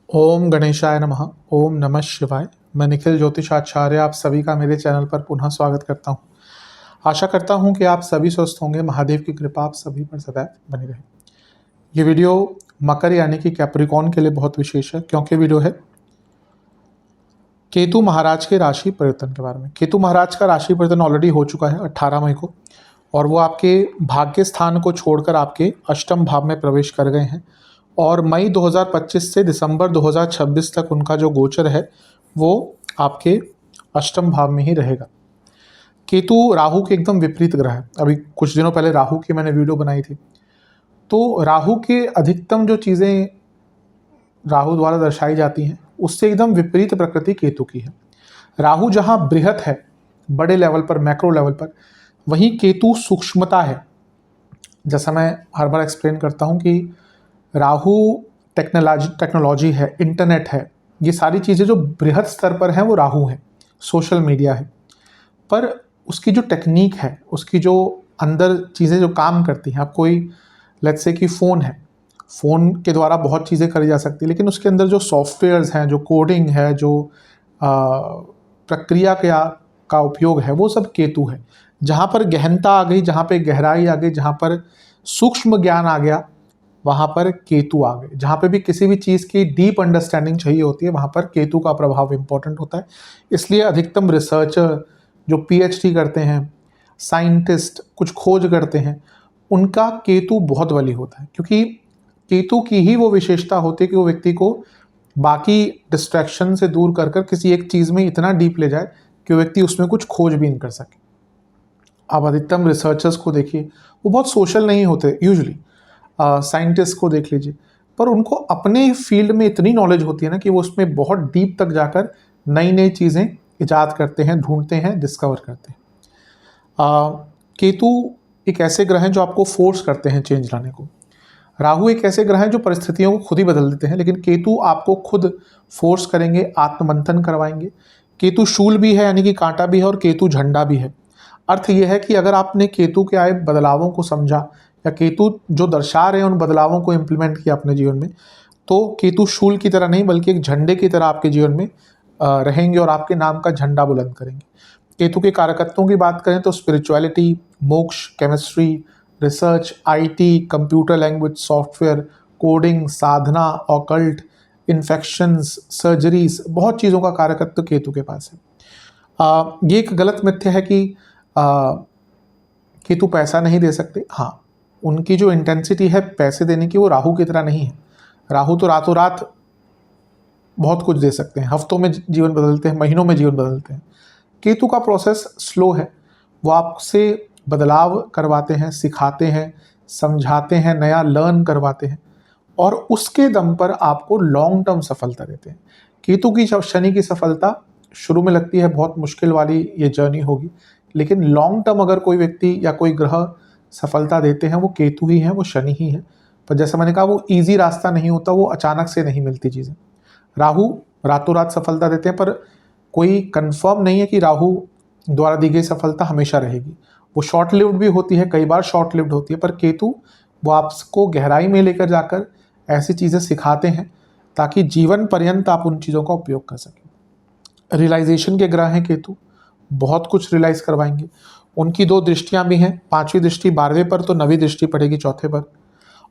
ओम गणेशाय नमः। ओम नमः शिवाय। मैं निखिल ज्योतिषाचार्य आप सभी का मेरे चैनल पर पुनः स्वागत करता हूं। आशा करता हूं कि आप सभी स्वस्थ होंगे। महादेव की कृपा आप सभी पर सदैव बनी रहे। ये वीडियो मकर यानी कि कैप्रिकॉर्न के लिए बहुत विशेष है, क्योंकि वीडियो है केतु महाराज के राशि परिवर्तन के बारे में। केतु महाराज का राशि परिवर्तन ऑलरेडी हो चुका है 18 मई को, और वो आपके भाग्य स्थान को छोड़कर आपके अष्टम भाव में प्रवेश कर गए हैं। और मई 2025 से दिसंबर 2026 तक उनका जो गोचर है वो आपके अष्टम भाव में ही रहेगा। केतु राहु के एकदम विपरीत ग्रह है। अभी कुछ दिनों पहले राहु की मैंने वीडियो बनाई थी। तो राहु के अधिकतम जो चीज़ें राहु द्वारा दर्शाई जाती हैं उससे एकदम विपरीत प्रकृति केतु की है। राहु जहाँ बृहत है, बड़े लेवल पर, मैक्रो लेवल पर, वहीं केतु सूक्ष्मता है। जैसा मैं हर बार एक्सप्लेन करता हूँ कि राहु टेक्नोलॉजी है, इंटरनेट है, ये सारी चीज़ें जो बृहद स्तर पर हैं वो राहु है, सोशल मीडिया है। पर उसकी जो टेक्निक है, उसकी जो अंदर चीज़ें जो काम करती हैं, आप कोई लेट्स से कि फ़ोन है, फ़ोन के द्वारा बहुत चीज़ें करी जा सकती है, लेकिन उसके अंदर जो सॉफ्टवेयर्स हैं, जो कोडिंग है, जो प्रक्रिया का उपयोग है, वो सब केतु है। जहाँ पर गहनता आ गई, जहाँ पे गहराई आ गई, जहाँ पर सूक्ष्म ज्ञान आ गया, वहाँ पर केतु आ गए। जहाँ पे भी किसी भी चीज़ की डीप अंडरस्टैंडिंग चाहिए होती है, वहाँ पर केतु का प्रभाव इम्पोर्टेंट होता है। इसलिए अधिकतम रिसर्चर जो पीएचडी करते हैं, साइंटिस्ट कुछ खोज करते हैं, उनका केतु बहुत बली होता है, क्योंकि केतु की ही वो विशेषता होती है कि वो व्यक्ति को बाकी डिस्ट्रैक्शन से दूर कर कर किसी एक चीज़ में इतना डीप ले जाए कि वो व्यक्ति उसमें कुछ खोजबीन कर सके। आप अधिकतम रिसर्चर्स को देखिए, वो बहुत सोशल नहीं होते यूजुअली। साइंटिस्ट को देख लीजिए, पर उनको अपने फील्ड में इतनी नॉलेज होती है ना कि वो उसमें बहुत डीप तक जाकर नई नई चीज़ें इजाद करते हैं, ढूंढते हैं, डिस्कवर करते हैं। केतु एक ऐसे ग्रह हैं जो आपको फोर्स करते हैं चेंज लाने को। राहु एक ऐसे ग्रह हैं जो परिस्थितियों को खुद ही बदल देते हैं, लेकिन केतु आपको खुद फोर्स करेंगे, आत्ममंथन करवाएंगे। केतु शूल भी है यानी कि कांटा भी है, और केतु झंडा भी है। अर्थ यह है कि अगर आपने केतु के आए बदलावों को समझा, या केतु जो दर्शा रहे हैं उन बदलावों को इम्प्लीमेंट किया अपने जीवन में, तो केतु शूल की तरह नहीं बल्कि एक झंडे की तरह आपके जीवन में रहेंगे और आपके नाम का झंडा बुलंद करेंगे। केतु के कारकत्वों की बात करें तो स्पिरिचुअलिटी, मोक्ष, chemistry, research, IT, computer language, software, coding, Sadhana, occult, infections, surgeries, बहुत चीज़ों का कारकत्व केतु के पास है। ये एक गलत मिथ्या है कि केतु पैसा नहीं दे सकते। हाँ, उनकी जो इंटेंसिटी है पैसे देने की वो राहु की तरह नहीं है। राहु तो रातों रात बहुत कुछ दे सकते हैं, हफ्तों में जीवन बदलते हैं, महीनों में जीवन बदलते हैं। केतु का प्रोसेस स्लो है, वो आपसे बदलाव करवाते हैं, सिखाते हैं, समझाते हैं, नया लर्न करवाते हैं, और उसके दम पर आपको लॉन्ग टर्म सफलता देते हैं। केतु की शनि की सफलता शुरू में लगती है बहुत मुश्किल वाली ये जर्नी होगी, लेकिन लॉन्ग टर्म अगर कोई व्यक्ति या कोई ग्रह सफलता देते हैं वो केतु ही हैं, वो शनि ही हैं। पर जैसा मैंने कहा, वो इजी रास्ता नहीं होता, वो अचानक से नहीं मिलती चीज़ें। राहु रातों रात सफलता देते हैं, पर कोई कंफर्म नहीं है कि राहु द्वारा दी गई सफलता हमेशा रहेगी। वो शॉर्ट लिव्ड भी होती है, कई बार शॉर्ट लिव्ड होती है, पर केतु वो आपको गहराई में लेकर जाकर ऐसी चीज़ें सिखाते हैं ताकि जीवन पर्यंत आप उन चीज़ों का उपयोग कर सकें। रियलाइजेशन के ग्रह हैं केतु, बहुत कुछ रियलाइज़ करवाएंगे। उनकी 2 दृष्टियां भी हैं, 5वीं दृष्टि 12वें पर, तो 9वीं दृष्टि पड़ेगी 4थे पर।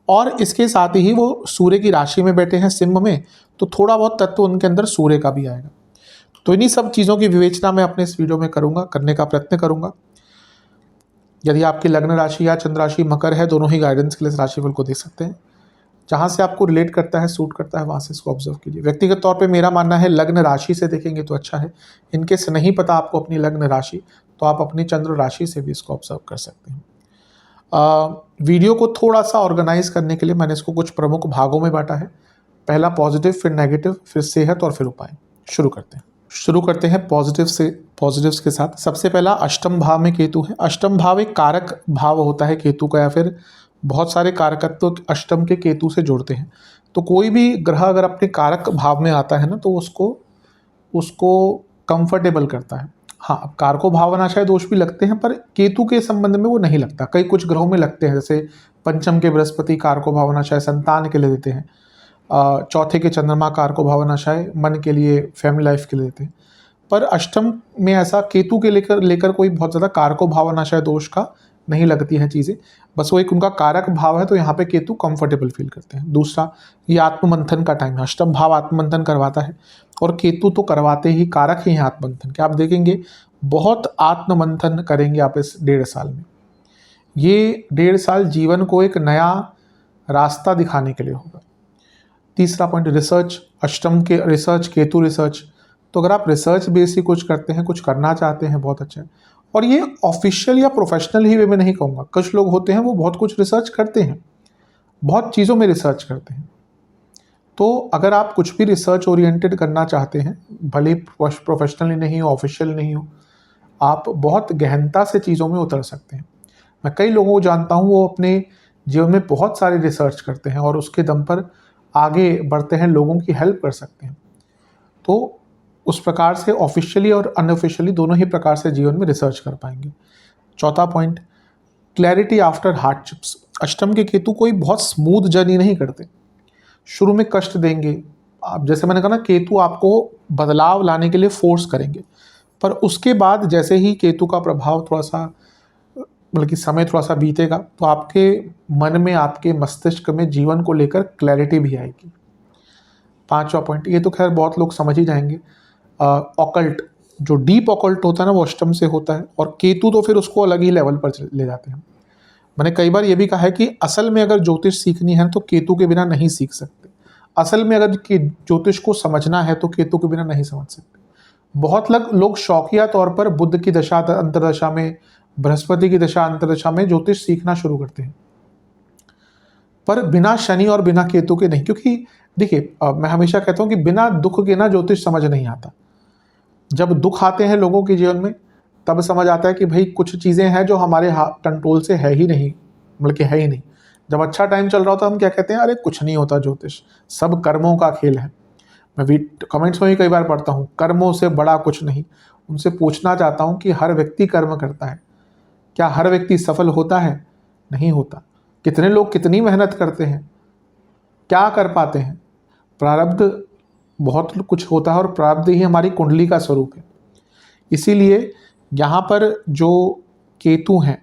और इसके साथ ही वो सूर्य की राशि में बैठे हैं, सिंह में, तो थोड़ा बहुत तत्व उनके अंदर सूर्य का भी आएगा। तो इन्हीं सब चीज़ों की विवेचना मैं अपने इस वीडियो में करने का प्रयत्न करूंगा। यदि आपकी लग्न राशि या चंद्र राशि मकर है, दोनों ही गाइडेंस के लिए इस राशिफल को देख सकते हैं। जहाँ से आपको रिलेट करता है, सूट करता है, वहाँ से इसको ऑब्जर्व कीजिए। व्यक्तिगत तौर पे मेरा मानना है लग्न राशि से देखेंगे तो अच्छा है। इनकेस नहीं पता आपको अपनी लग्न राशि, तो आप अपनी चंद्र राशि से भी इसको ऑब्जर्व कर सकते हैं। वीडियो को थोड़ा सा ऑर्गेनाइज करने के लिए मैंने इसको कुछ प्रमुख भागों में बांटा है। पहला पॉजिटिव, फिर नेगेटिव, फिर सेहत, और फिर उपाय। शुरू करते हैं पॉजिटिव्स के साथ। सबसे पहला अष्टम भाव में केतु है। अष्टम भाव एक कारक भाव होता है केतु का, या फिर बहुत सारे कारकत्व अष्टम के केतु से जुड़ते हैं। तो कोई भी ग्रह अगर अपने कारक भाव में आता है ना, तो उसको कंफर्टेबल करता है। हाँ, अब कारको भावनाशय दोष भी लगते हैं, पर केतु के संबंध में वो नहीं लगता। कई कुछ ग्रहों में लगते हैं, जैसे पंचम के बृहस्पति कारको भावनाशय संतान के लिए देते हैं, चौथे के चंद्रमा कारको भावनाशय मन के लिए, फैमिली लाइफ के लिए देते हैं। पर अष्टम में ऐसा केतु के लेकर कोई बहुत ज़्यादा कारको भावनाशय दोष का नहीं लगती हैं चीज़ें, बस वो एक उनका कारक भाव है, तो यहाँ पे केतु कंफर्टेबल फील करते हैं। दूसरा, ये आत्ममंथन का टाइम है, अष्टम भाव आत्ममंथन करवाता है, और केतु तो करवाते ही, कारक ही हैं आत्ममंथन के। आप देखेंगे बहुत आत्ममंथन करेंगे आप इस 1.5 साल में। ये 1.5 साल जीवन को एक नया रास्ता दिखाने के लिए होगा। तीसरा पॉइंट, रिसर्च, अष्टम के रिसर्च, केतु रिसर्च। तो अगर आप रिसर्च बेस ही कुछ करते हैं, कुछ करना चाहते हैं, बहुत अच्छा है। और ये ऑफिशियल या प्रोफेशनल ही वे में नहीं कहूँगा, कुछ लोग होते हैं वो बहुत कुछ रिसर्च करते हैं, बहुत चीज़ों में रिसर्च करते हैं। तो अगर आप कुछ भी रिसर्च ओरिएंटेड करना चाहते हैं, भले प्रोफेशनली नहीं हो, ऑफिशियल नहीं हो, आप बहुत गहनता से चीज़ों में उतर सकते हैं। मैं कई लोगों को जानता हूँ, वो अपने जीवन में बहुत सारी रिसर्च करते हैं और उसके दम पर आगे बढ़ते हैं, लोगों की हेल्प कर सकते हैं। तो उस प्रकार से ऑफिशियली और अनऑफिशियली दोनों ही प्रकार से जीवन में रिसर्च कर पाएंगे। चौथा पॉइंट, क्लैरिटी आफ्टर हार्डशिप्स। अष्टम के केतु कोई बहुत स्मूथ जर्नी नहीं करते, शुरू में कष्ट देंगे। आप जैसे मैंने कहा ना, केतु आपको बदलाव लाने के लिए फोर्स करेंगे, पर उसके बाद जैसे ही केतु का प्रभाव थोड़ा सा, बल्कि समय थोड़ा सा बीतेगा, तो आपके मन में, आपके मस्तिष्क में जीवन को लेकर क्लैरिटी भी आएगी। पांचवा पॉइंट, ये तो खैर बहुत लोग समझ ही जाएंगे, ऑकल्ट, जो डीप ऑकल्ट होता है ना, वो अष्टम से होता है, और केतु तो फिर उसको अलग ही लेवल पर ले जाते हैं। मैंने कई बार ये भी कहा है कि असल में अगर ज्योतिष सीखनी है तो केतु के बिना नहीं सीख सकते। असल में अगर ज्योतिष को समझना है तो केतु के बिना नहीं समझ सकते। बहुत लोग शौकिया तौर पर बुध की दशा अंतरदशा में, बृहस्पति की दशा अंतरदशा में ज्योतिष सीखना शुरू करते हैं, पर बिना शनि और बिना केतु के नहीं। क्योंकि देखिए, मैं हमेशा कहता हूँ कि बिना दुख के ना ज्योतिष समझ नहीं आता। जब दुख आते हैं लोगों के जीवन में, तब समझ आता है कि भाई कुछ चीज़ें हैं जो हमारे कंट्रोल से है ही नहीं, बल्कि है ही नहीं। जब अच्छा टाइम चल रहा होता है, हम क्या कहते हैं, अरे कुछ नहीं होता ज्योतिष, सब कर्मों का खेल है। मैं भी कमेंट्स में भी कई बार पढ़ता हूँ, कर्मों से बड़ा कुछ नहीं। उनसे पूछना चाहता हूँ कि हर व्यक्ति कर्म करता है, क्या हर व्यक्ति सफल होता है? नहीं होता। कितने लोग कितनी मेहनत करते हैं, क्या कर पाते हैं? प्रारब्ध बहुत कुछ होता है, और प्रारब्ध ही हमारी कुंडली का स्वरूप है। इसीलिए यहाँ पर जो केतु हैं,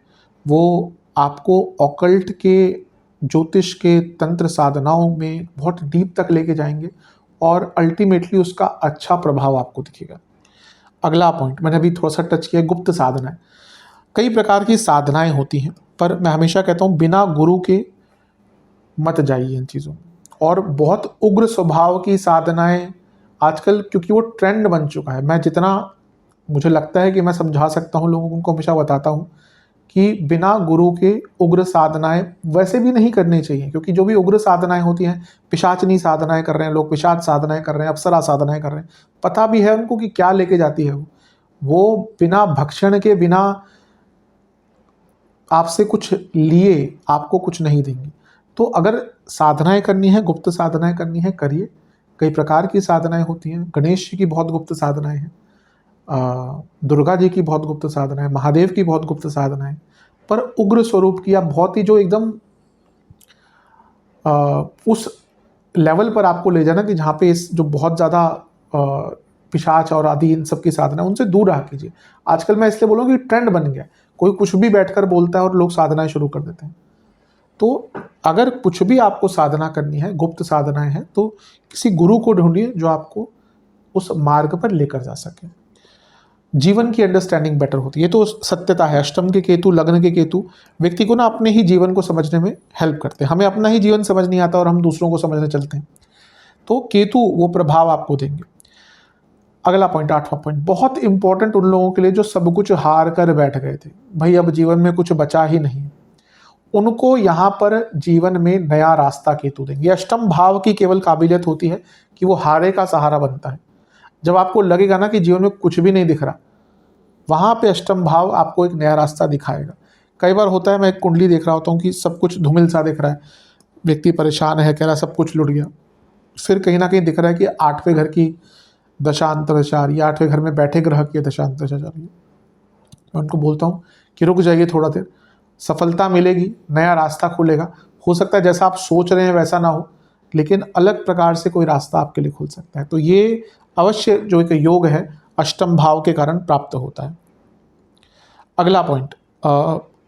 वो आपको ऑकल्ट के, ज्योतिष के, तंत्र साधनाओं में बहुत डीप तक लेके जाएंगे, और अल्टीमेटली उसका अच्छा प्रभाव आपको दिखेगा। अगला पॉइंट मैंने अभी थोड़ा सा टच किया, गुप्त साधनाएं। कई प्रकार की साधनाएं होती हैं, पर मैं हमेशा कहता हूँ बिना गुरु के मत जाइए इन चीज़ों में। और बहुत उग्र स्वभाव की साधनाएं आजकल, क्योंकि वो ट्रेंड बन चुका है, मैं जितना मुझे लगता है कि मैं समझा सकता हूँ लोगों को, उनको हमेशा बताता हूँ कि बिना गुरु के उग्र साधनाएं वैसे भी नहीं करनी चाहिए। क्योंकि जो भी उग्र साधनाएं होती हैं, पिशाचनी साधनाएं कर रहे हैं लोग, पिशाच साधनाएं कर रहे हैं, अप्सरा साधनाएं कर रहे हैं, पता भी है उनको कि क्या लेके जाती है वो बिना भक्षण के, बिना आपसे कुछ लिए आपको कुछ नहीं देंगी। तो अगर साधनाएं करनी है, गुप्त साधनाएं करनी है, करिए। कई प्रकार की साधनाएं होती हैं। गणेश जी की बहुत गुप्त साधनाएं हैं, दुर्गा जी की बहुत गुप्त साधनाएं, महादेव की बहुत गुप्त साधनाएं, पर उग्र स्वरूप की, या बहुत ही जो एकदम उस लेवल पर आपको ले जाना कि जहाँ पे इस जो बहुत ज़्यादा पिशाच और आदि इन सब की साधना, उनसे दूर रहा कीजिए। आजकल मैं इसलिए बोलूँ कि ट्रेंड बन गया, कोई कुछ भी बैठकर बोलता है और लोग साधनाएं शुरू कर देते हैं। तो अगर कुछ भी आपको साधना करनी है, गुप्त साधनाएं हैं, तो किसी गुरु को ढूंढिए जो आपको उस मार्ग पर लेकर जा सके। जीवन की अंडरस्टैंडिंग बेटर होती है, तो सत्यता है। अष्टम के केतु, लग्न के केतु व्यक्ति को ना अपने ही जीवन को समझने में हेल्प करते हैं। हमें अपना ही जीवन समझ नहीं आता और हम दूसरों को समझने चलते हैं, तो केतु वो प्रभाव आपको देंगे। अगला पॉइंट, 8वां पॉइंट, बहुत इंपॉर्टेंट उन लोगों के लिए जो सब कुछ हार कर बैठ गए थे, भाई अब जीवन में कुछ बचा ही नहीं, उनको यहाँ पर जीवन में नया रास्ता केतु देंगे। अष्टम भाव की केवल काबिलियत होती है कि वो हारे का सहारा बनता है। जब आपको लगेगा ना कि जीवन में कुछ भी नहीं दिख रहा, वहाँ पे अष्टम भाव आपको एक नया रास्ता दिखाएगा। कई बार होता है, मैं एक कुंडली देख रहा होता हूँ कि सब कुछ धूमिल सा दिख रहा है, व्यक्ति परेशान है, कह रहा है सब कुछ लुट गया। फिर कहीं ना कहीं दिख रहा है कि 8वें घर की दशांतरचारी, 8वें घर में बैठे ग्रह की दशांतरचारी। मैं उनको बोलता हूँ कि रुक जाइए थोड़ा देर, सफलता मिलेगी, नया रास्ता खुलेगा। हो सकता है जैसा आप सोच रहे हैं वैसा ना हो, लेकिन अलग प्रकार से कोई रास्ता आपके लिए खुल सकता है। तो ये अवश्य जो एक योग है अष्टम भाव के कारण प्राप्त होता है। अगला पॉइंट,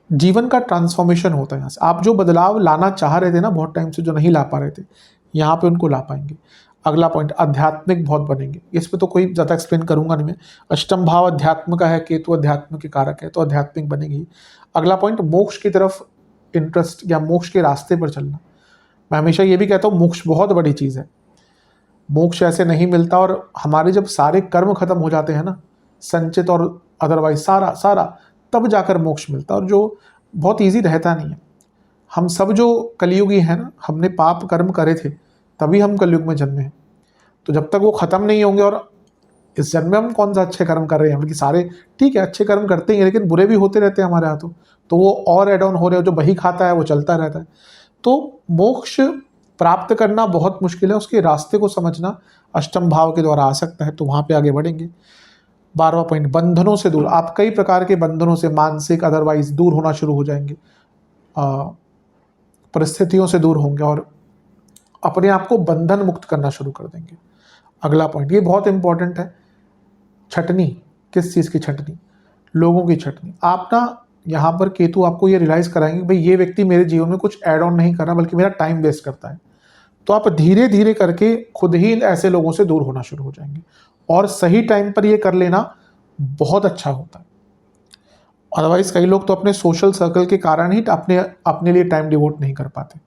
जीवन का ट्रांसफॉर्मेशन होता है। यहाँ से आप जो बदलाव लाना चाह रहे थे ना बहुत टाइम से, जो नहीं ला पा रहे थे, यहाँ पे उनको ला पाएंगे। अगला पॉइंट, आध्यात्मिक बहुत बनेंगे। इस पे तो कोई ज़्यादा एक्सप्लेन करूंगा नहीं मैं। अष्टम भाव अध्यात्म का है, केतु अध्यात्म के कारक है, तो आध्यात्मिक बनेगी। अगला पॉइंट, मोक्ष की तरफ इंटरेस्ट या मोक्ष के रास्ते पर चलना। मैं हमेशा ये भी कहता हूँ मोक्ष बहुत बड़ी चीज़ है। मोक्ष ऐसे नहीं मिलता, और हमारे जब सारे कर्म खत्म हो जाते हैं ना, संचित और अदरवाइज सारा सारा, तब जाकर मोक्ष मिलता है, और जो बहुत ईजी रहता नहीं है। हम सब जो कलयुगी हैं ना, हमने पाप कर्म करे थे तभी हम कलयुग में जन्मे हैं। तो जब तक वो खत्म नहीं होंगे, और इस जन्म में हम कौन सा अच्छे कर्म कर रहे हैं, बल्कि सारे ठीक है अच्छे कर्म करते ही हैं, लेकिन बुरे भी होते रहते हैं हमारे हाथों, तो वो और एड ऑन हो रहे हो। जो बही खाता है वो चलता रहता है। तो मोक्ष प्राप्त करना बहुत मुश्किल है, उसके रास्ते को समझना अष्टम भाव के द्वारा आ सकता है, तो वहाँ पे आगे बढ़ेंगे। 12वां पॉइंट, बंधनों से दूर। आप कई प्रकार के बंधनों से, मानसिक अदरवाइज, दूर होना शुरू हो जाएंगे, परिस्थितियों से दूर होंगे और अपने आप को बंधन मुक्त करना शुरू कर देंगे। अगला पॉइंट, ये बहुत इंपॉर्टेंट है, छटनी। किस चीज़ की छटनी? लोगों की छटनी। आप ना यहाँ पर केतु आपको ये रियलाइज़ कराएंगे कि भाई ये व्यक्ति मेरे जीवन में कुछ ऐड ऑन नहीं कर रहा, बल्कि मेरा टाइम वेस्ट करता है। तो आप धीरे धीरे करके खुद ही ऐसे लोगों से दूर होना शुरू हो जाएंगे, और सही टाइम पर ये कर लेना बहुत अच्छा होता है। अदरवाइज कई लोग तो अपने सोशल सर्कल के कारण ही अपने लिए टाइम डिवोट नहीं कर पाते।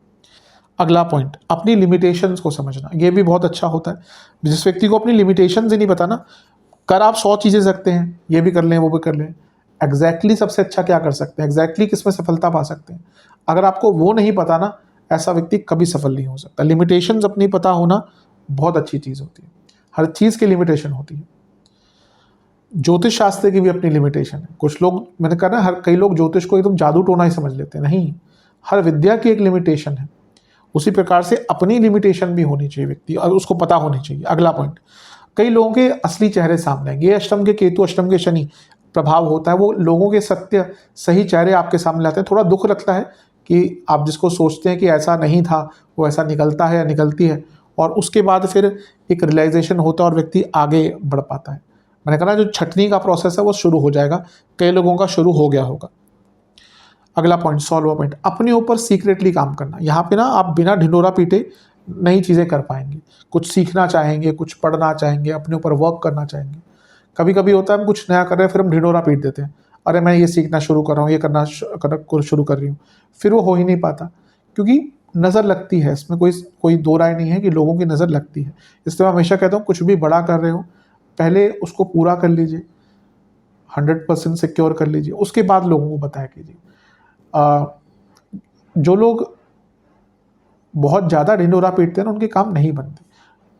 अगला पॉइंट, अपनी लिमिटेशंस को समझना। ये भी बहुत अच्छा होता है। जिस व्यक्ति को अपनी लिमिटेशंस ही नहीं पता ना, कर आप 100 चीज़ें सकते हैं, ये भी कर लें वो भी कर लें, एग्जैक्टली सबसे अच्छा क्या कर सकते हैं, एग्जैक्टली किस में सफलता पा सकते हैं, अगर आपको वो नहीं पता ना, ऐसा व्यक्ति कभी सफल नहीं हो सकता। लिमिटेशंस अपनी पता होना बहुत अच्छी चीज़ होती है। हर चीज़ की लिमिटेशन होती है। ज्योतिष शास्त्र की भी अपनी लिमिटेशन है। कुछ लोग, मैंने कहा ना, कई लोग ज्योतिष को एकदम जादू टोना ही समझ लेते हैं। नहीं, हर विद्या की एक लिमिटेशन है। उसी प्रकार से अपनी लिमिटेशन भी होनी चाहिए व्यक्ति, और उसको पता होनी चाहिए। अगला पॉइंट, कई लोगों के असली चेहरे सामने आएंगे। ये अष्टम के केतु, अष्टम के शनि प्रभाव होता है, वो लोगों के सत्य सही चेहरे आपके सामने लाते हैं। थोड़ा दुख लगता है कि आप जिसको सोचते हैं कि ऐसा नहीं था, वो ऐसा निकलता है या निकलती है, और उसके बाद फिर एक रियलाइजेशन होता है और व्यक्ति आगे बढ़ पाता है। मैंने कहा जो छटनी का प्रोसेस है वो शुरू हो जाएगा, कई लोगों का शुरू हो गया होगा। अगला पॉइंट, 16वां पॉइंट, अपने ऊपर सीक्रेटली काम करना। यहाँ पे ना आप बिना ढिंडोरा पीटे नई चीज़ें कर पाएंगे। कुछ सीखना चाहेंगे, कुछ पढ़ना चाहेंगे, अपने ऊपर वर्क करना चाहेंगे। कभी कभी होता है हम कुछ नया कर रहे हैं, फिर हम ढिंडोरा पीट देते हैं, अरे मैं ये सीखना शुरू कर रहा हूँ, ये करना शुरू कर रही हूँ, फिर वो हो ही नहीं पाता, क्योंकि नज़र लगती है। इसमें कोई दो राय नहीं है कि लोगों की नज़र लगती है। इसलिए मैं हमेशा कहता हूँ कुछ भी बड़ा कर रहे हो, पहले उसको पूरा कर लीजिए, 100% सिक्योर कर लीजिए, उसके बाद लोगों को बताया कीजिए। जो लोग बहुत ज़्यादा ढिंडोरा पीटते हैं ना, उनके काम नहीं बनते।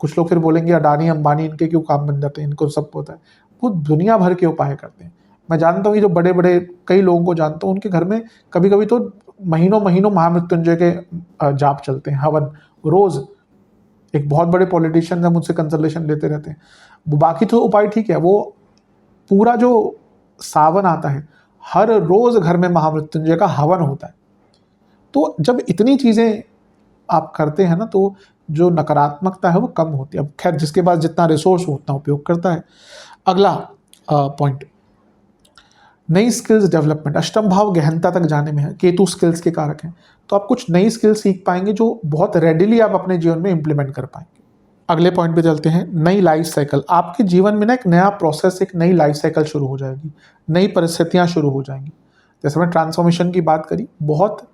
कुछ लोग फिर बोलेंगे अडानी अंबानी इनके क्यों काम बन जाते हैं, इनको सब होता है। वो दुनिया भर के उपाय करते हैं। मैं जानता हूँ ये जो बड़े बड़े कई लोगों को जानता हूँ, उनके घर में कभी कभी तो महीनों महीनों महामृत्युंजय के जाप चलते हैं, हवन रोज़। एक बहुत बड़े पॉलिटिशियन है, मुझसे कंसल्टेशन लेते रहते हैं। बाकी तो उपाय ठीक है, वो पूरा जो सावन आता है, हर रोज़ घर में महामृत्युंजय का हवन होता है। तो जब इतनी चीज़ें आप करते हैं ना, तो जो नकारात्मकता है वो कम होती है। अब खैर जिसके पास जितना रिसोर्स हो उतना उपयोग करता है। अगला पॉइंट, नई स्किल्स डेवलपमेंट। अष्टम भाव गहनता तक जाने में है, केतु स्किल्स के कारक हैं, तो आप कुछ नई स्किल सीख पाएंगे जो बहुत रेडिली आप अपने जीवन में इंप्लीमेंट कर पाएंगे। अगले पॉइंट पे चलते हैं, नई लाइफ साइकिल। आपके जीवन में ना एक नया प्रोसेस, एक नई लाइफ साइकिल शुरू हो जाएगी, नई परिस्थितियां शुरू हो जाएंगी। जैसे मैं ट्रांसफॉर्मेशन की बात करी, बहुत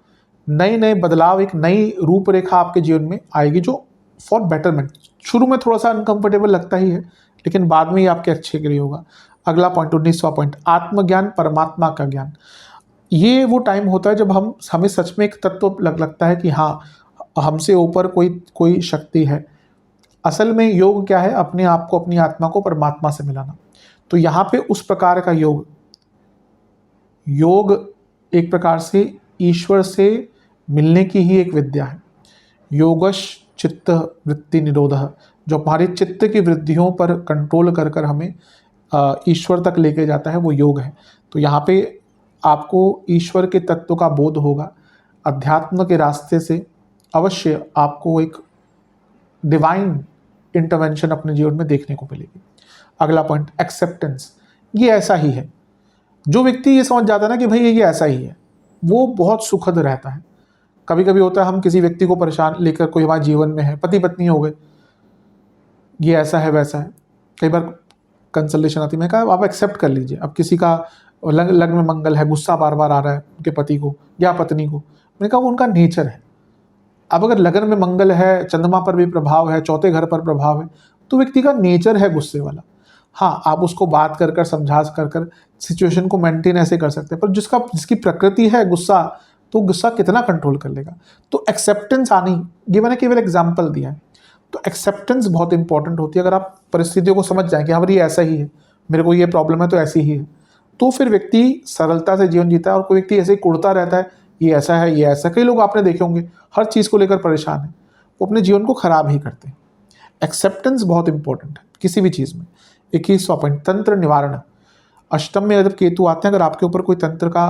नए नए बदलाव, एक नई रूपरेखा आपके जीवन में आएगी जो फॉर बेटरमेंट। शुरू में थोड़ा सा अनकंफर्टेबल लगता ही है, लेकिन बाद में ही आपके अच्छे के लिए होगा। अगला पॉइंट, 19वां पॉइंट, आत्मज्ञान, परमात्मा का ज्ञान। ये वो टाइम होता है जब हमें सच में एक तत्व लगता है कि हाँ, हमसे ऊपर कोई शक्ति है। असल में योग क्या है? अपने आप को, अपनी आत्मा को परमात्मा से मिलाना। तो यहाँ पे उस प्रकार का योग एक प्रकार से ईश्वर से मिलने की ही एक विद्या है। योगश चित्त वृत्ति निरोधः, जो हमारे चित्त की वृद्धियों पर कंट्रोल कर कर हमें ईश्वर तक लेके जाता है, वो योग है। तो यहाँ पे आपको ईश्वर के तत्व का बोध होगा। अध्यात्म के रास्ते से अवश्य आपको एक डिवाइन इंटरवेंशन अपने जीवन में देखने को मिलेगी। अगला पॉइंट, एक्सेप्टेंस। ये ऐसा ही है। जो व्यक्ति ये समझ जाता है ना कि भाई ये ऐसा ही है, वो बहुत सुखद रहता है। कभी कभी होता है हम किसी व्यक्ति को परेशान लेकर, कोई हमारे जीवन में है, पति पत्नी हो गए, ये ऐसा है वैसा है, कई बार कंसल्टेशन आती है, मैं कहा आप एक्सेप्ट कर लीजिए। अब किसी का लग्न में मंगल है, गुस्सा बार बार आ रहा है उनके पति को या पत्नी को, मैंने कहा वो उनका नेचर है। अब अगर लगन में मंगल है, चंद्रमा पर भी प्रभाव है, चौथे घर पर प्रभाव है, तो व्यक्ति का नेचर है गुस्से वाला। हाँ, आप उसको बात कर कर समझा कर कर सिचुएशन को मेंटेन ऐसे कर सकते हैं, पर जिसकी प्रकृति है गुस्सा, तो गुस्सा कितना कंट्रोल कर लेगा। तो एक्सेप्टेंस आनी, ये मैंने केवल एग्जाम्पल दिया है। तो एक्सेप्टेंस बहुत इंपॉर्टेंट होती है। अगर आप परिस्थितियों को समझ जाएं कि हाँ ये ऐसा ही है, मेरे को ये प्रॉब्लम है तो ऐसी ही है, तो फिर व्यक्ति सरलता से जीवन जीता है। और कोई व्यक्ति ऐसे ही कुड़ता रहता है, ये ऐसा है ये ऐसा, कई लोग आपने देखे होंगे हर चीज़ को लेकर परेशान है, वो अपने जीवन को खराब ही करते हैं। एक्सेप्टेंस बहुत इंपॉर्टेंट है किसी भी चीज़ में। 21वां पॉइंट, तंत्र निवारण। अष्टम में जब केतु आते हैं, अगर आपके ऊपर कोई तंत्र का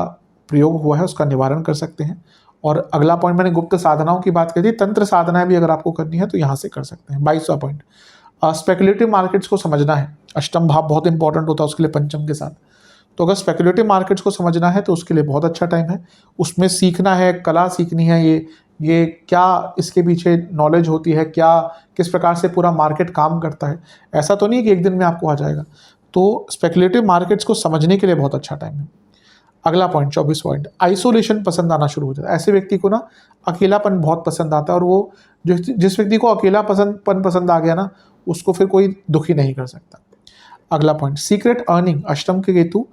प्रयोग हुआ है उसका निवारण कर सकते हैं। और अगला पॉइंट, मैंने गुप्त साधनाओं की बात करी थी, तंत्र साधनाएं भी अगर आपको करनी है तो यहाँ से कर सकते हैं। 22वां पॉइंट, स्पेकुलेटिव मार्केट्स को समझना है। अष्टम भाव बहुत इंपॉर्टेंट होता है उसके लिए पंचम के साथ। तो अगर स्पेकुलेटिव मार्केट्स को समझना है तो उसके लिए बहुत अच्छा टाइम है। उसमें सीखना है, कला सीखनी है, ये क्या इसके पीछे नॉलेज होती है, क्या किस प्रकार से पूरा मार्केट काम करता है। ऐसा तो नहीं है कि एक दिन में आपको आ जाएगा। तो स्पेकुलेटिव मार्केट्स को समझने के लिए बहुत अच्छा टाइम है। अगला पॉइंट, 24 पॉइंट, आइसोलेशन पसंद आना शुरू हो जाता है। ऐसे व्यक्ति को ना अकेलापन बहुत पसंद आता है, और वो जिस व्यक्ति को अकेला पसंद आ गया ना, उसको फिर कोई दुखी नहीं कर सकता। अगला पॉइंट, सीक्रेट अर्निंग। अष्टम के केतु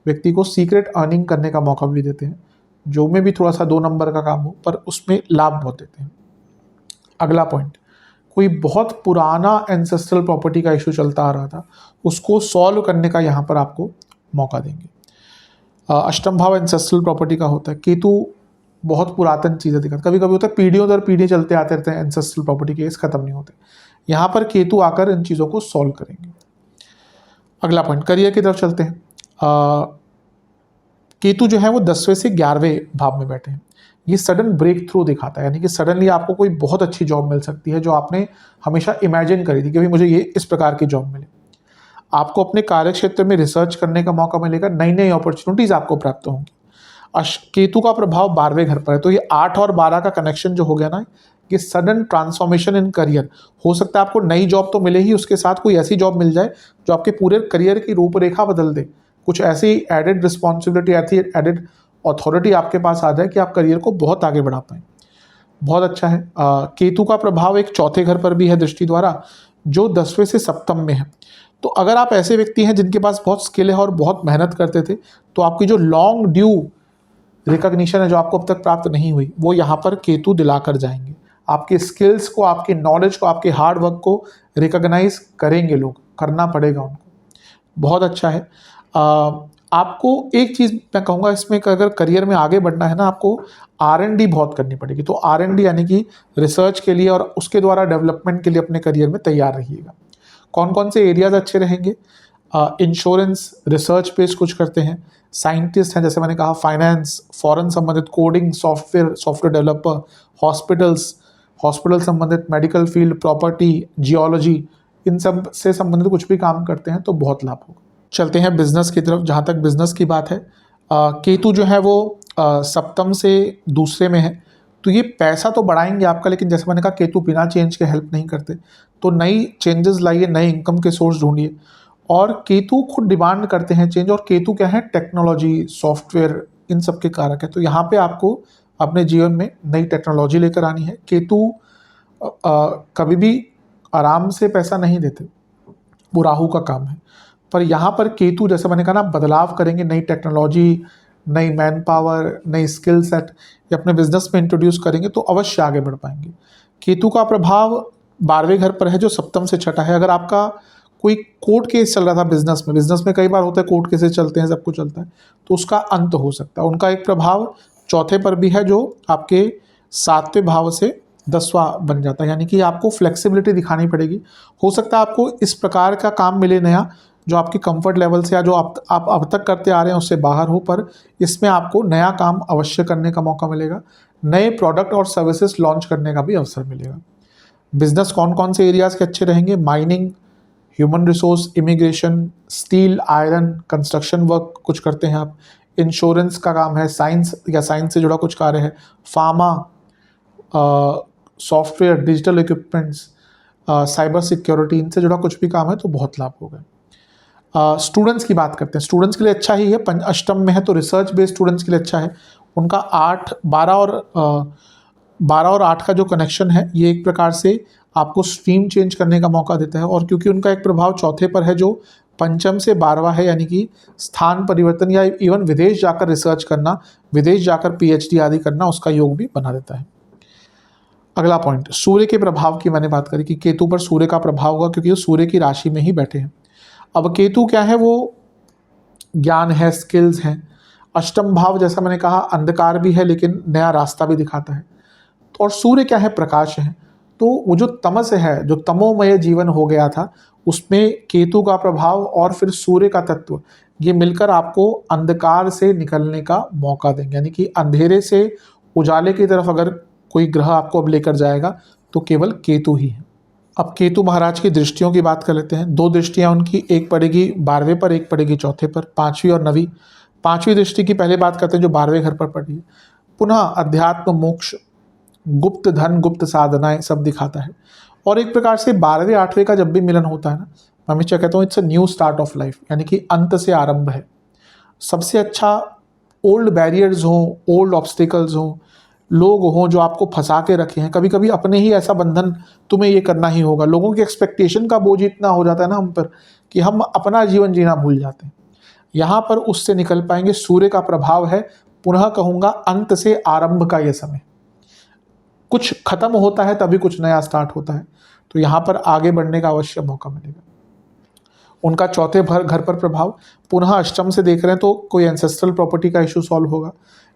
व्यक्ति को सीक्रेट अर्निंग करने का मौका भी देते हैं, जो में भी थोड़ा सा 2 नंबर का काम हो, पर उसमें लाभ बहुत देते हैं। अगला पॉइंट, कोई बहुत पुराना एंसेस्ट्रल प्रॉपर्टी का इशू चलता आ रहा था, उसको सॉल्व करने का यहाँ पर आपको मौका देंगे। अष्टम भाव एंसेस्ट्रल प्रॉपर्टी का होता है। केतु बहुत पुरातन चीज़ें दिखाता, कभी कभी होता है पीढ़ियों दर पीढ़ी चलते आते रहते हैं, एंसेस्ट्रल प्रॉपर्टी केस खत्म नहीं होते। यहाँ पर केतु आकर इन चीज़ों को सॉल्व करेंगे। अगला पॉइंट, करियर की तरफ चलते हैं। केतु जो है वो 10वें से 11वें भाव में बैठे हैं। ये सडन ब्रेक थ्रू दिखाता है, यानी कि सडनली आपको कोई बहुत अच्छी जॉब मिल सकती है जो आपने हमेशा इमेजिन करी थी कि भाई मुझे ये इस प्रकार की जॉब मिले। आपको अपने कार्य क्षेत्र में रिसर्च करने का मौका मिलेगा, नई नई अपॉर्चुनिटीज आपको प्राप्त होंगी। केतु का प्रभाव 12वें घर पर है, तो ये 8 और 12 का कनेक्शन जो हो गया ना, ये सडन ट्रांसफॉर्मेशन इन करियर। हो सकता है आपको नई जॉब तो मिले ही, उसके साथ कोई ऐसी जॉब मिल जाए जो आपके पूरे करियर की रूपरेखा बदल दे। कुछ ऐसी एडेड रिस्पॉन्सिबिलिटी, ऐसी एडेड अथॉरिटी आपके पास आ जाए कि आप करियर को बहुत आगे बढ़ा पाएँ। बहुत अच्छा है। केतु का प्रभाव एक चौथे घर पर भी है दृष्टि द्वारा, जो 10वें से सप्तम में है। तो अगर आप ऐसे व्यक्ति हैं जिनके पास बहुत स्किल है और बहुत मेहनत करते थे, तो आपकी जो लॉन्ग ड्यू रिकॉग्निशन है जो आपको अब तक प्राप्त नहीं हुई, वो यहाँ पर केतु दिला कर जाएंगे। आपके स्किल्स को, आपकी नॉलेज को, आपके हार्ड वर्क को रिकॉग्नाइज करेंगे लोग, करना पड़ेगा उनको। बहुत अच्छा है। आपको एक चीज़ मैं कहूँगा इसमें कि अगर करियर में आगे बढ़ना है ना, आपको R&D बहुत करनी पड़ेगी। तो R&D यानी कि रिसर्च के लिए और उसके द्वारा डेवलपमेंट के लिए अपने करियर में तैयार रहिएगा। कौन कौन से एरियाज अच्छे रहेंगे? इंश्योरेंस, रिसर्च पेज कुछ करते हैं, साइंटिस्ट हैं जैसे मैंने कहा, फाइनेंस, फॉरेन संबंधित, कोडिंग, सॉफ्टवेयर डेवलपर, हॉस्पिटल संबंधित, मेडिकल फील्ड, प्रॉपर्टी, जियोलॉजी, इन सब से संबंधित कुछ भी काम करते हैं तो बहुत लाभ होगा। चलते हैं बिजनेस की तरफ। जहाँ तक बिजनेस की बात है, केतु जो है वो सप्तम से दूसरे में है, तो ये पैसा तो बढ़ाएंगे आपका, लेकिन जैसे मैंने कहा केतु बिना चेंज के हेल्प नहीं करते। तो नई चेंजेस लाइए, नए इनकम के सोर्स ढूंढिए। और केतु खुद डिमांड करते हैं चेंज, और केतु क्या है, टेक्नोलॉजी, सॉफ्टवेयर, इन सब के कारक है। तो यहाँ पे आपको अपने जीवन में नई टेक्नोलॉजी लेकर आनी है। केतु कभी भी आराम से पैसा नहीं देते, वो राहु का काम है। पर यहाँ पर केतु जैसे मैंने कहा ना, बदलाव करेंगे, नई टेक्नोलॉजी, नई मैन पावर, नई स्किल सेट ये अपने बिजनेस में इंट्रोड्यूस करेंगे तो अवश्य आगे बढ़ पाएंगे। केतु का प्रभाव 12वें घर पर है जो सप्तम से छठा है। अगर आपका कोई कोर्ट केस चल रहा था बिजनेस में कई बार होता है कोर्ट केसेस चलते हैं, सब कुछ चलता है, तो उसका अंत हो सकता है। उनका एक प्रभाव चौथे पर भी है जो आपके 7वें भाव से 10वां बन जाता है, यानी कि आपको फ्लेक्सिबिलिटी दिखानी पड़ेगी। हो सकता है आपको इस प्रकार का काम मिले नया जो आपके कंफर्ट लेवल से या जो आप अब तक करते आ रहे हैं उससे बाहर हो, पर इसमें आपको नया काम अवश्य करने का मौका मिलेगा, नए प्रोडक्ट और सर्विसेज लॉन्च करने का भी अवसर मिलेगा। बिजनेस कौन कौन से एरियाज़ के अच्छे रहेंगे? Mining, human resource, immigration, steel, iron, construction work कुछ करते हैं आप, इंश्योरेंस का काम है, साइंस या साइंस से जुड़ा कुछ कार्य है, pharma, software, digital equipments, cyber security, इनसे जुड़ा कुछ भी काम है तो बहुत लाभ होगा। स्टूडेंट्स की बात करते हैं, स्टूडेंट्स के लिए अच्छा ही है, अष्टम में है तो रिसर्च बेस्ड स्टूडेंट्स के लिए अच्छा है। उनका 8, 12 और 8 का जो कनेक्शन है ये एक प्रकार से आपको स्ट्रीम चेंज करने का मौका देता है, और क्योंकि उनका एक प्रभाव चौथे पर है जो पंचम से 12वां है, यानी कि स्थान परिवर्तन या इवन विदेश जाकर रिसर्च करना, विदेश जाकर पीएचडी आदि करना, उसका योग भी बना देता है। अगला पॉइंट, सूर्य के प्रभाव की मैंने बात करी कि केतु पर सूर्य का प्रभाव होगा क्योंकि वो सूर्य की राशि में ही बैठे हैं। अब केतु क्या है? वो ज्ञान है, स्किल्स हैं। अष्टम भाव जैसा मैंने कहा अंधकार भी है लेकिन नया रास्ता भी दिखाता है। और सूर्य क्या है? प्रकाश है। तो वो जो तमस है, जो तमोमय जीवन हो गया था, उसमें केतु का प्रभाव और फिर सूर्य का तत्व, ये मिलकर आपको अंधकार से निकलने का मौका देंगे, यानी कि अंधेरे से उजाले की तरफ अगर कोई ग्रह आपको अब लेकर जाएगा तो केवल केतु ही है। अब केतु महाराज की दृष्टियों की बात कर लेते हैं। 2 दृष्टियां उनकी, एक पड़ेगी 12वें पर, एक पड़ेगी चौथे पर, 5वीं और 9वीं। 5वीं दृष्टि की पहले बात करते हैं जो 12वें घर पर पड़ी है। पुनः अध्यात्म, मोक्ष, गुप्त धन, गुप्त साधनाएं सब दिखाता है। और एक प्रकार से 12वें 8वें का जब भी मिलन होता है ना, मैं हमेशा कहता हूँ it's a new start of life, यानी कि अंत से आरंभ है। सबसे अच्छा ओल्ड बैरियर्स हों, ओल्ड ऑब्स्टिकल्स हों, लोग हों जो आपको फंसा के रखे हैं, कभी कभी अपने ही ऐसा बंधन, तुम्हें ये करना ही होगा, लोगों की एक्सपेक्टेशन का बोझ इतना हो जाता है ना हम पर कि हम अपना जीवन जीना भूल जाते हैं। यहाँ पर उससे निकल पाएंगे। सूर्य का प्रभाव है, पुनः कहूँगा अंत से आरंभ का ये समय, कुछ खत्म होता है तभी कुछ नया स्टार्ट होता है, तो यहाँ पर आगे बढ़ने का अवश्य मौका मिलेगा। उनका चौथे घर पर प्रभाव, पुनः अष्टम से देख रहे हैं तो कोई एंसेस्ट्रल प्रॉपर्टी का इशू सॉल्व होगा।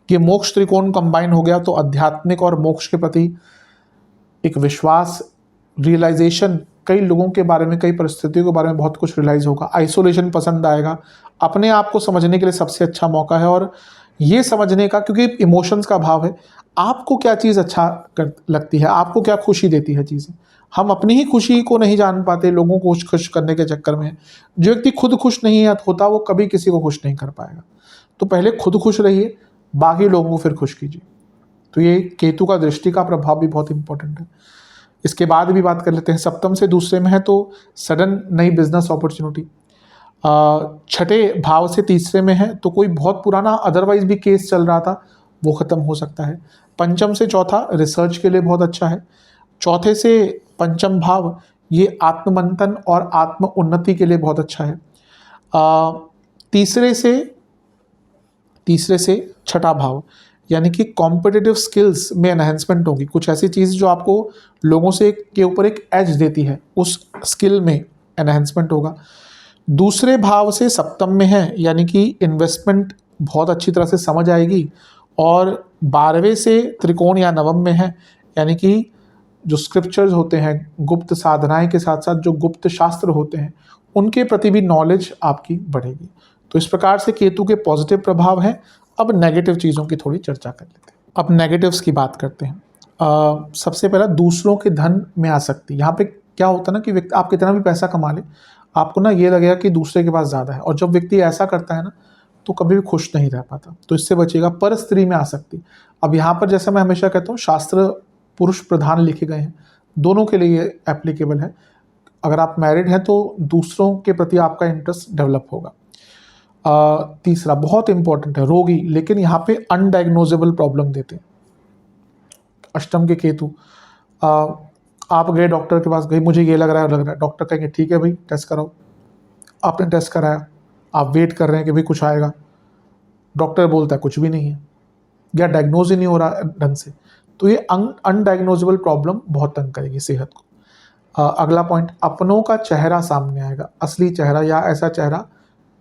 ये मोक्ष त्रिकोण कंबाइन हो गया तो आध्यात्मिक और मोक्ष के प्रति एक विश्वास, रियलाइजेशन, कई लोगों के बारे में, कई परिस्थितियों के बारे में बहुत कुछ रियलाइज होगा। आइसोलेशन पसंद आएगा, अपने आप को समझने के लिए सबसे अच्छा मौका है। और ये समझने का, क्योंकि इमोशंस का भाव है, आपको क्या चीज़ अच्छा लगती है, आपको क्या खुशी देती है चीज़ें। हम अपनी ही खुशी को नहीं जान पाते, लोगों को खुश करने के चक्कर में। जो व्यक्ति खुद खुश नहीं होता वो कभी किसी को खुश नहीं कर पाएगा। तो पहले खुद खुश रहिए, बाकी लोगों को फिर खुश कीजिए। तो ये केतु का दृष्टि का प्रभाव भी बहुत इंपॉर्टेंट है। इसके बाद भी बात कर लेते हैं, सप्तम से दूसरे में है तो सडन नई बिजनेस अपॉर्चुनिटी। छठे भाव से तीसरे में है तो कोई बहुत पुराना अदरवाइज भी केस चल रहा था वो खत्म हो सकता है। पंचम से चौथा रिसर्च के लिए बहुत अच्छा है। चौथे से पंचम भाव ये आत्ममंथन और आत्म उन्नति के लिए बहुत अच्छा है। तीसरे से छठा भाव यानी कि कॉम्पिटिटिव स्किल्स में एनहेंसमेंट होगी, कुछ ऐसी चीज़ जो आपको लोगों से के ऊपर एक एज देती है, उस स्किल में एनहेंसमेंट होगा। दूसरे भाव से सप्तम में है यानी कि इन्वेस्टमेंट बहुत अच्छी तरह से समझ आएगी। और 12वें से त्रिकोण या नवम में है यानी कि जो स्क्रिप्चर्स होते हैं, गुप्त साधनाएं के साथ साथ जो गुप्त शास्त्र होते हैं, उनके प्रति भी नॉलेज आपकी बढ़ेगी। तो इस प्रकार से केतु के पॉजिटिव प्रभाव हैं। अब नेगेटिव चीज़ों की थोड़ी चर्चा कर लेते हैं। अब नेगेटिव्स की बात करते हैं। सबसे पहला दूसरों के धन में आसक्ति। यहाँ पे क्या होता है ना कि व्यक्ति आप कितना भी पैसा कमा ले, आपको ना ये लगेगा कि दूसरे के पास ज़्यादा है, और जब व्यक्ति ऐसा करता है ना तो कभी भी खुश नहीं रह पाता, तो इससे बचेगा। पर स्त्री में आसक्ति, अब यहाँ पर जैसा मैं हमेशा कहता हूँ शास्त्र पुरुष प्रधान लिखे गए हैं, दोनों के लिए एप्लीकेबल है। अगर आप मैरिड हैं तो दूसरों के प्रति आपका इंटरेस्ट डेवलप होगा। तीसरा बहुत इंपॉर्टेंट है, रोगी, लेकिन यहाँ पे अनडायग्नोजेबल प्रॉब्लम देते हैं अष्टम के केतु। आप गए डॉक्टर के पास, गए मुझे ये लग रहा है, डॉक्टर कहेंगे ठीक है भाई टेस्ट कराओ। आपने टेस्ट कराया, आप वेट कर रहे हैं कि भाई कुछ आएगा, डॉक्टर बोलता है कुछ भी नहीं है या डायग्नोज ही नहीं हो रहा ढंग से, तो ये अनडायग्नोजेबल प्रॉब्लम बहुत तंग करेगी सेहत को। अगला पॉइंट, अपनों का चेहरा सामने आएगा, असली चेहरा या ऐसा चेहरा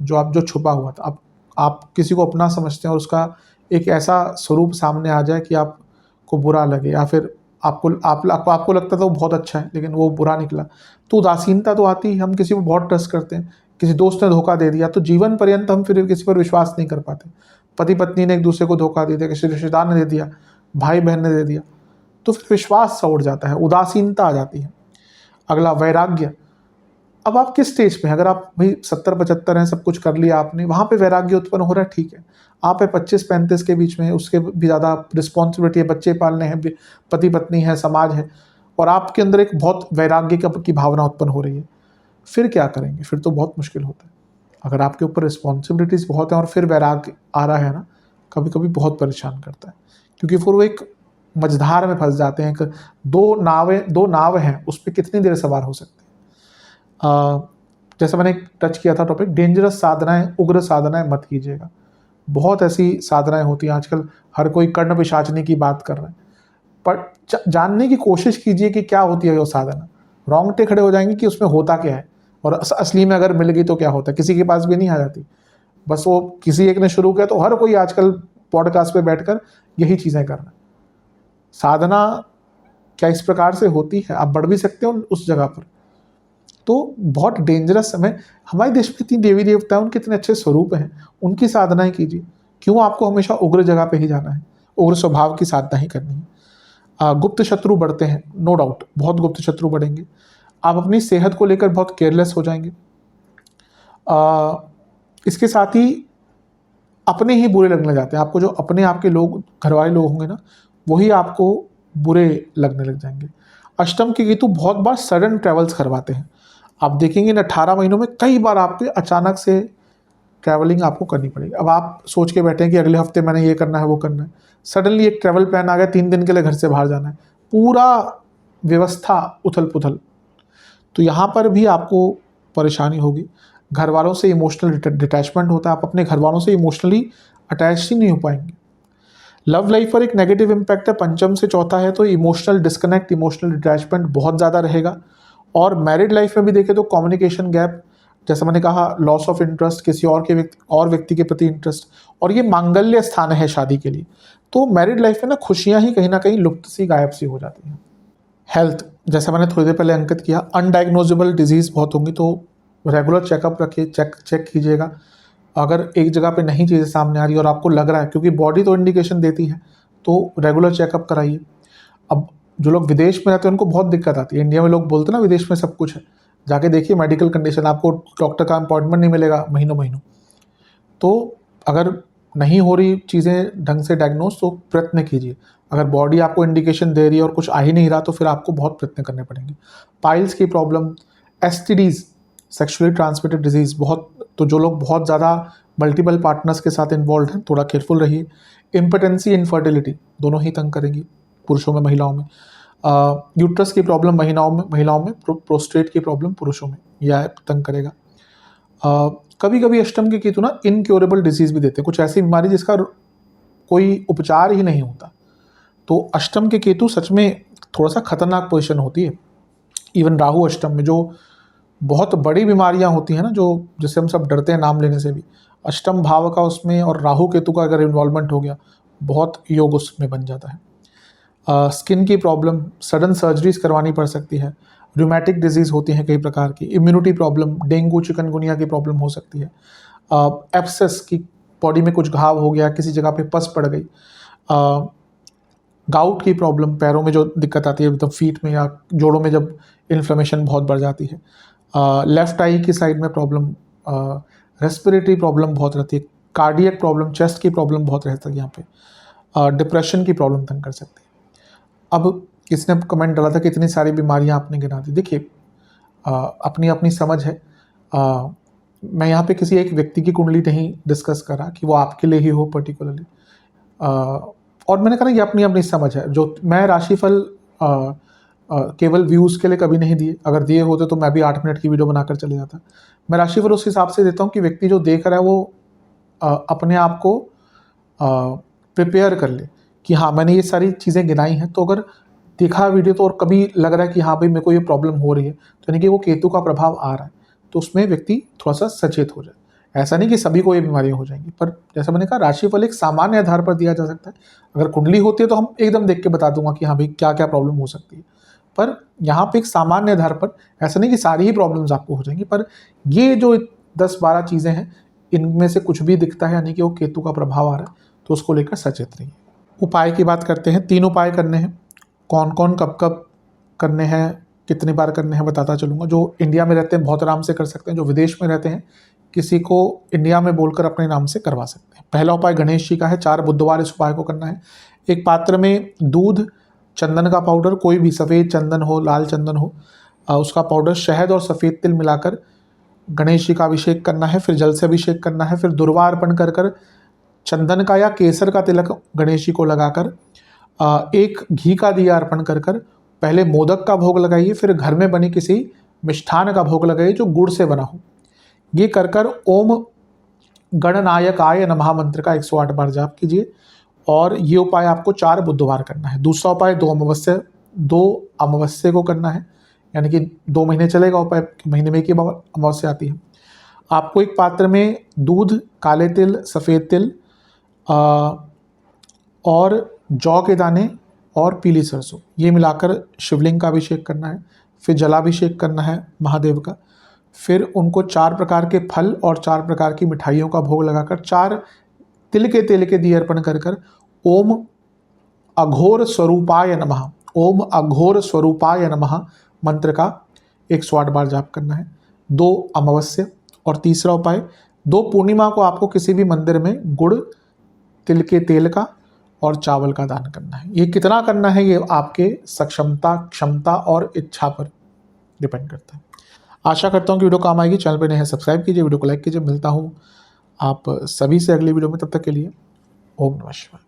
जो छुपा हुआ था। अब आप किसी को अपना समझते हैं और उसका एक ऐसा स्वरूप सामने आ जाए कि आपको बुरा लगे, या फिर आपको लगता था वो बहुत अच्छा है लेकिन वो बुरा निकला, तो उदासीनता तो आती है। हम किसी को बहुत ट्रस्ट करते हैं, किसी दोस्त ने धोखा दे दिया तो जीवन पर्यंत हम फिर किसी पर विश्वास नहीं कर पाते। पति पत्नी ने एक दूसरे को धोखा दे दिया, किसी रिश्तेदार ने दे दिया, भाई बहन ने दे दिया, तो फिर विश्वास सा उड़ जाता है, उदासीनता आ जाती है। अगला वैराग्य। अब आप किस स्टेज पे हैं? अगर आप भाई 70-75 हैं, सब कुछ कर लिया आपने, वहाँ पे वैराग्य उत्पन्न हो रहा है, ठीक है। आप है 25-35 के बीच में, उसके भी ज़्यादा रिस्पॉन्सिबिलिटी है, बच्चे पालने हैं, पति पत्नी है, समाज है, और आपके अंदर एक बहुत वैराग्य की भावना उत्पन्न हो रही है, फिर क्या करेंगे? फिर तो बहुत मुश्किल होता है। अगर आपके ऊपर रिस्पॉन्सिबिलिटीज़ बहुत हैं और फिर वैराग्य आ रहा है ना, कभी कभी बहुत परेशान करता है, क्योंकि फिर वो एक मझधार में फंस जाते हैं। दो नाव हैं, उस पर कितनी देर सवार हो सकते हैं। जैसे मैंने टच किया था टॉपिक, डेंजरस साधनाएं, उग्र साधनाएं मत कीजिएगा। बहुत ऐसी साधनाएं होती हैं आजकल, हर कोई कर्ण पिशाचनी की बात कर रहा है, पर जानने की कोशिश कीजिए कि क्या होती है वो साधना। रोंगटे खड़े हो जाएंगे कि उसमें होता क्या है, और असली में अगर मिल गई तो क्या होता है। किसी के पास भी नहीं आ जाती, बस वो किसी एक ने शुरू किया तो हर कोई आजकल पॉडकास्ट पे बैठकर यही चीज़ें कर रहा है। साधना क्या इस प्रकार से होती है? आप बढ़ भी सकते हो उस जगह पर। तो बहुत डेंजरस समय। हमारे देश में इतनी देवी देवता हैं, उनके इतने अच्छे स्वरूप हैं, उनकी साधनाएं कीजिए। क्यों आपको हमेशा उग्र जगह पे ही जाना है? उग्र स्वभाव की साधना ही करनी है। गुप्त शत्रु बढ़ते हैं, नो डाउट, बहुत गुप्त शत्रु बढ़ेंगे। आप अपनी सेहत को लेकर बहुत केयरलेस हो जाएंगे। इसके साथ ही अपने ही बुरे लगने जाते हैं आपको। जो अपने आपके लोग, घर वाले लोग होंगे ना, वही आपको बुरे लगने लग जाएंगे। अष्टम के केतु बहुत बार सडन ट्रैवल्स करवाते हैं। आप देखेंगे इन 18 महीनों में कई बार आपके अचानक से ट्रैवलिंग आपको करनी पड़ेगी। अब आप सोच के बैठे हैं कि अगले हफ्ते मैंने ये करना है, वो करना है, सडनली एक ट्रैवल प्लान आ गया, 3 दिन के लिए घर से बाहर जाना है, पूरा व्यवस्था उथल पुथल। तो यहाँ पर भी आपको परेशानी होगी। घर वालों से इमोशनल डिटैचमेंट होता है, आप अपने घर वालों से इमोशनली अटैच ही नहीं हो पाएंगे। लव लाइफ पर एक नेगेटिव इम्पैक्ट है, पंचम से चौथा है, तो इमोशनल डिस्कनेक्ट, इमोशनल डिटैचमेंट बहुत ज़्यादा रहेगा। और मैरिड लाइफ में भी देखें तो कम्युनिकेशन गैप, जैसा मैंने कहा, लॉस ऑफ इंटरेस्ट, किसी और व्यक्ति के प्रति इंटरेस्ट, और ये मांगल्य स्थान है शादी के लिए। तो मैरिड लाइफ में ना खुशियाँ ही कहीं ना कहीं लुप्त सी, गायब सी हो जाती हैं। हेल्थ, जैसा मैंने थोड़ी देर पहले अंकित किया, अनडायग्नोजेबल डिजीज़ बहुत होंगी, तो रेगुलर चेकअप रखिए, चेक कीजिएगा। अगर एक जगह पे नहीं चीज़ें सामने आ रही और आपको लग रहा है, क्योंकि बॉडी तो इंडिकेशन देती है, तो रेगुलर चेकअप कराइए। अब जो लोग विदेश में रहते हैं उनको बहुत दिक्कत आती है। इंडिया में लोग बोलते हैं ना विदेश में सब कुछ है, जाके देखिए मेडिकल कंडीशन, आपको डॉक्टर का अपॉइंटमेंट नहीं मिलेगा महीनों महीनों। तो अगर नहीं हो रही चीज़ें ढंग से डायग्नोज, तो प्रयत्न कीजिए। अगर बॉडी आपको इंडिकेशन दे रही है और कुछ आ ही नहीं रहा, तो फिर आपको बहुत प्रयत्न करने पड़ेंगे। पाइल्स की प्रॉब्लम, एसटीडीज़, सेक्सुअली ट्रांसमिटेड डिजीज़, बहुत, तो जो लोग बहुत ज़्यादा मल्टीपल पार्टनर्स के साथ इन्वॉल्व हैं, थोड़ा केयरफुल रहिए। इम्पोटेंसी, इनफर्टिलिटी दोनों ही तंग करेंगी, पुरुषों में महिलाओं में। यूट्रस की प्रॉब्लम महिलाओं में, प्रोस्टेट की प्रॉब्लम पुरुषों में, यह तंग करेगा। कभी कभी अष्टम के केतु ना इनक्योरेबल डिजीज़ भी देते हैं, कुछ ऐसी बीमारी जिसका कोई उपचार ही नहीं होता। तो अष्टम के केतु सच में थोड़ा सा खतरनाक पोजीशन होती है। इवन राहु अष्टम में, जो बहुत बड़ी बीमारियां होती हैं ना, जो जिससे हम सब डरते हैं नाम लेने से भी, अष्टम भाव का उसमें और राहु केतु का अगर इन्वॉल्वमेंट हो गया, बहुत योग उसमें बन जाता है। स्किन की प्रॉब्लम, सडन सर्जरीज करवानी पड़ सकती है। रूमेटिक डिजीज़ होती हैं कई प्रकार की। इम्यूनिटी प्रॉब्लम, डेंगू चिकनगुनिया की प्रॉब्लम हो सकती है। एब्सेस की, बॉडी में कुछ घाव हो गया, किसी जगह पे पस पड़ गई। गाउट की प्रॉब्लम, पैरों में जो दिक्कत आती है, मतलब फीट में या जोड़ों में जब इन्फ्लेमेशन बहुत बढ़ जाती है। लेफ्ट आई की साइड में प्रॉब्लम, रेस्पिरेटरी प्रॉब्लम बहुत रहती है। कार्डियक प्रॉब्लम, चेस्ट की प्रॉब्लम बहुत रहती है यहाँ पे। डिप्रेशन की प्रॉब्लम तंग कर सकती है। अब किसने कमेंट डाला था कि इतनी सारी बीमारियां आपने गिना दी। देखिए, अपनी अपनी समझ है। मैं यहाँ पे किसी एक व्यक्ति की कुंडली नहीं डिस्कस कर रहा कि वो आपके लिए ही हो पर्टिकुलरली, और मैंने कहा ना, ये अपनी अपनी समझ है। जो मैं राशिफल केवल व्यूज़ के लिए कभी नहीं दिए, अगर दिए होते तो मैं भी 8 मिनट की वीडियो बनाकर चले जाता। मैं राशिफल उस हिसाब से देता हूँ कि व्यक्ति जो देख रहा है वो अपने आप को प्रिपेयर कर ले कि हाँ, मैंने ये सारी चीज़ें गिनाई हैं, तो अगर देखा वीडियो तो और कभी लग रहा है कि हाँ भाई मेरे को ये प्रॉब्लम हो रही है, तो यानी कि वो केतु का प्रभाव आ रहा है, तो उसमें व्यक्ति थोड़ा सा सचेत हो जाए। ऐसा नहीं कि सभी को ये बीमारियां हो जाएंगी, पर जैसा मैंने कहा राशिफल एक सामान्य आधार पर दिया जा सकता है। अगर कुंडली होती है तो हम एकदम देख के बता दूंगा कि हाँ भाई क्या क्या प्रॉब्लम हो सकती है, पर यहाँ पे एक सामान्य आधार पर, ऐसा नहीं कि सारी ही प्रॉब्लम्स आपको हो जाएंगी, पर ये जो 10-12 चीज़ें हैं इनमें से कुछ भी दिखता है यानी कि वो केतु का प्रभाव आ रहा है, तो उसको लेकर सचेत रहिए। उपाय की बात करते हैं, 3 उपाय करने हैं। कौन कौन कब कब करने हैं, कितनी बार करने हैं बताता चलूँगा। जो इंडिया में रहते हैं बहुत आराम से कर सकते हैं, जो विदेश में रहते हैं किसी को इंडिया में बोलकर अपने नाम से करवा सकते हैं। पहला उपाय गणेश जी का है, 4 बुधवार इस उपाय को करना है। एक पात्र में दूध, चंदन का पाउडर, कोई भी सफ़ेद चंदन हो, लाल चंदन हो, उसका पाउडर, शहद और सफ़ेद तिल मिलाकर गणेश जी का अभिषेक करना है। फिर जल से अभिषेक करना है। फिर दुर्वा अर्पण कर कर चंदन का या केसर का तिलक गणेश जी को लगाकर एक घी का दिया अर्पण कर कर पहले मोदक का भोग लगाइए, फिर घर में बनी किसी मिष्ठान का भोग लगाइए जो गुड़ से बना हो। ये कर कर ओम गणनायकाय नमः मंत्र का 108 बार जाप कीजिए, और ये उपाय आपको 4 बुधवार करना है। दूसरा उपाय 2 अमावस्या को करना है, यानी कि 2 महीने चलेगा उपाय, महीने में एक ही अमावस्या आती है। आपको एक पात्र में दूध, काले तिल, सफ़ेद तिल और जौ के दाने और पीली सरसों ये मिलाकर शिवलिंग का अभिषेक करना है। फिर जलाभिषेक करना है महादेव का। फिर उनको 4 प्रकार के फल और 4 प्रकार की मिठाइयों का भोग लगाकर 4 तिल के तेल के दिए अर्पण कर कर ओम अघोर स्वरूपाय नमः, ओम अघोर स्वरूपाय नमः मंत्र का 108 बार जाप करना है। 2 अमावस्या। और तीसरा उपाय 2 पूर्णिमा को आपको किसी भी मंदिर में गुड़, तिल के तेल का और चावल का दान करना है। ये कितना करना है ये आपके सक्षमता, क्षमता और इच्छा पर डिपेंड करता है। आशा करता हूँ कि वीडियो काम आएगी। चैनल पर नए हैं सब्सक्राइब कीजिए, वीडियो को लाइक कीजिए। मिलता हूँ आप सभी से अगली वीडियो में, तब तक के लिए ओम नमः शिवाय।